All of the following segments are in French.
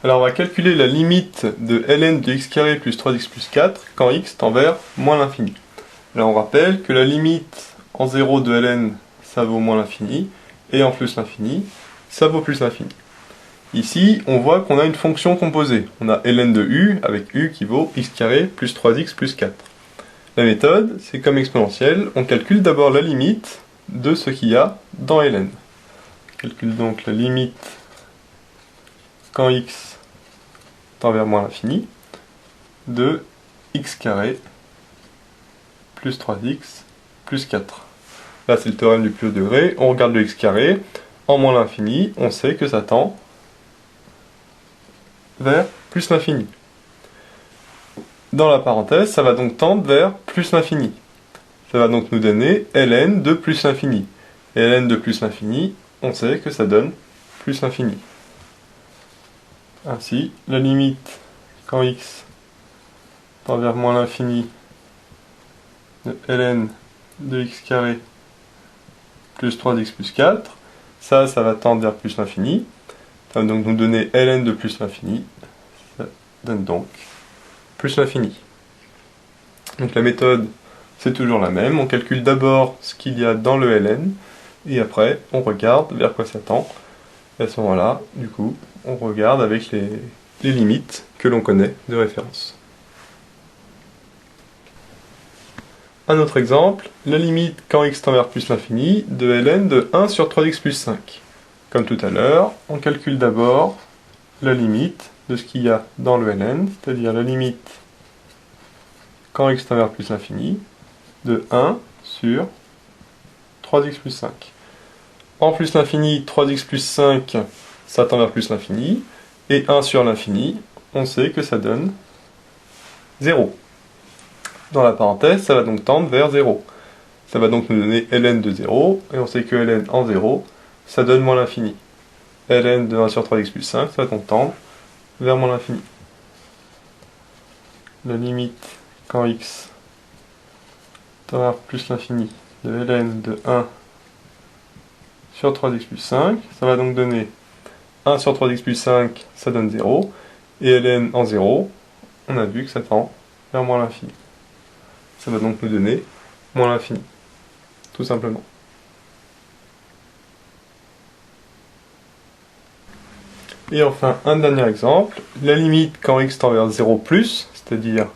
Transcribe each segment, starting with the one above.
Alors on va calculer la limite de ln de x carré plus 3x plus 4 quand x tend vers moins l'infini. Alors on rappelle que la limite en 0 de ln, ça vaut moins l'infini, et en plus l'infini, ça vaut plus l'infini. Ici, on voit qu'on a une fonction composée. On a ln de u avec u qui vaut x carré plus 3x plus 4. La méthode, c'est comme exponentielle, on calcule d'abord la limite de ce qu'il y a dans ln. On calcule donc la limite quand x tend vers moins l'infini de x carré plus 3x plus 4. Là, c'est le théorème du plus haut degré. On regarde le x carré. En moins l'infini, on sait que ça tend vers plus l'infini. Dans la parenthèse, ça va donc tendre vers plus l'infini. Ça va donc nous donner ln de plus l'infini. Et ln de plus l'infini, on sait que ça donne plus l'infini. Ainsi, la limite quand x tend vers moins l'infini de ln de x carré plus 3x plus 4, ça va tendre vers plus l'infini. Ça va donc nous donner ln de plus l'infini. Ça donne donc plus l'infini. Donc la méthode, c'est toujours la même. On calcule d'abord ce qu'il y a dans le ln, et après, on regarde vers quoi ça tend. Et à ce moment-là, du coup, on regarde avec les limites que l'on connaît de référence. Un autre exemple, la limite quand x tend vers plus l'infini de ln de 1 sur 3x plus 5. Comme tout à l'heure, on calcule d'abord la limite de ce qu'il y a dans le ln, c'est-à-dire la limite quand x tend vers plus l'infini de 1 sur 3x plus 5. En plus l'infini, 3x plus 5, ça tend vers plus l'infini, et 1 sur l'infini, on sait que ça donne 0. Dans la parenthèse, ça va donc tendre vers 0. Ça va donc nous donner ln de 0, et on sait que ln en 0, ça donne moins l'infini. ln de 1 sur 3x plus 5, ça va donc tendre vers moins l'infini. La limite quand x tend vers plus l'infini de ln de 1 sur 3x plus 5, ça va donc donner 1 sur 3x plus 5, ça donne 0, et ln en 0, on a vu que ça tend vers moins l'infini. Ça va donc nous donner moins l'infini, tout simplement. Et enfin, un dernier exemple, la limite quand x tend vers 0+, c'est-à-dire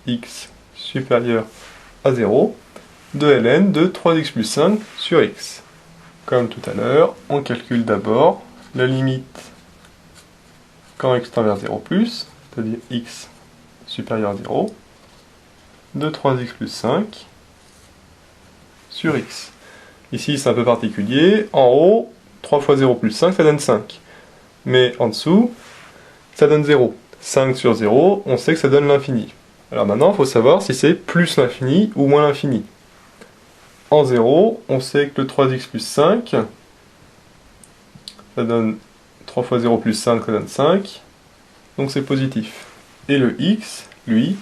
x supérieur à 0, de ln de 3x plus 5 sur x. Comme tout à l'heure, on calcule d'abord la limite quand x tend vers 0+, c'est-à-dire x supérieur à 0, de 3x plus 5 sur x. Ici, c'est un peu particulier. En haut, 3 fois 0 plus 5, ça donne 5. Mais en dessous, ça donne 0. 5 sur 0, on sait que ça donne l'infini. Alors maintenant, il faut savoir si c'est plus l'infini ou moins l'infini. En 0, on sait que le 3x plus 5, ça donne 3 fois 0 plus 5, ça donne 5. Donc c'est positif. Et le x, lui,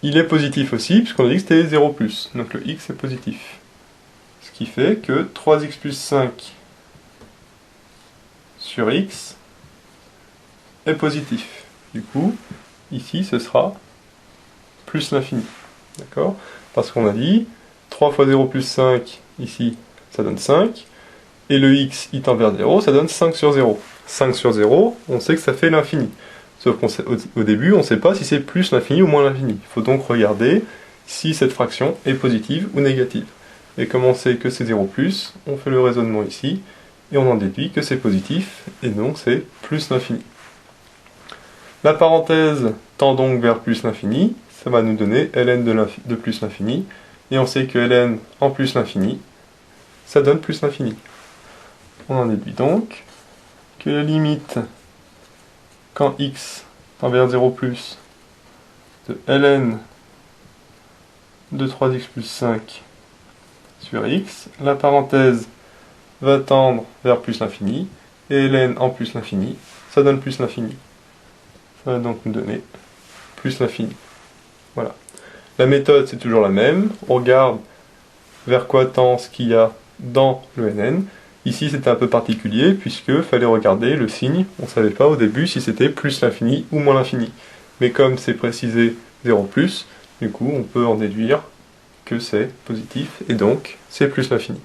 il est positif aussi, puisqu'on a dit que c'était 0+. Donc le x est positif. Ce qui fait que 3x plus 5 sur x est positif. Du coup, ici, ce sera plus l'infini. D'accord? Parce qu'on a dit 3 fois 0 plus 5, ici, ça donne 5. Et le x, il tend vers 0, ça donne 5 sur 0. 5 sur 0, on sait que ça fait l'infini. Sauf qu'au début, on ne sait pas si c'est plus l'infini ou moins l'infini. Il faut donc regarder si cette fraction est positive ou négative. Et comme on sait que c'est 0+, on fait le raisonnement ici, et on en déduit que c'est positif, et donc c'est plus l'infini. La parenthèse tend donc vers plus l'infini, ça va nous donner ln de plus l'infini, et on sait que ln en plus l'infini, ça donne plus l'infini. On en déduit donc que la limite quand x tend vers 0+, de ln de 3x plus 5 sur x, la parenthèse va tendre vers plus l'infini, et ln en plus l'infini, ça donne plus l'infini. Ça va donc nous donner plus l'infini. Voilà. La méthode, c'est toujours la même. On regarde vers quoi tend ce qu'il y a dans le ln, Ici c'était un peu particulier puisque fallait regarder le signe, on ne savait pas au début si c'était plus l'infini ou moins l'infini. Mais comme c'est précisé 0 plus, du coup on peut en déduire que c'est positif et donc c'est plus l'infini.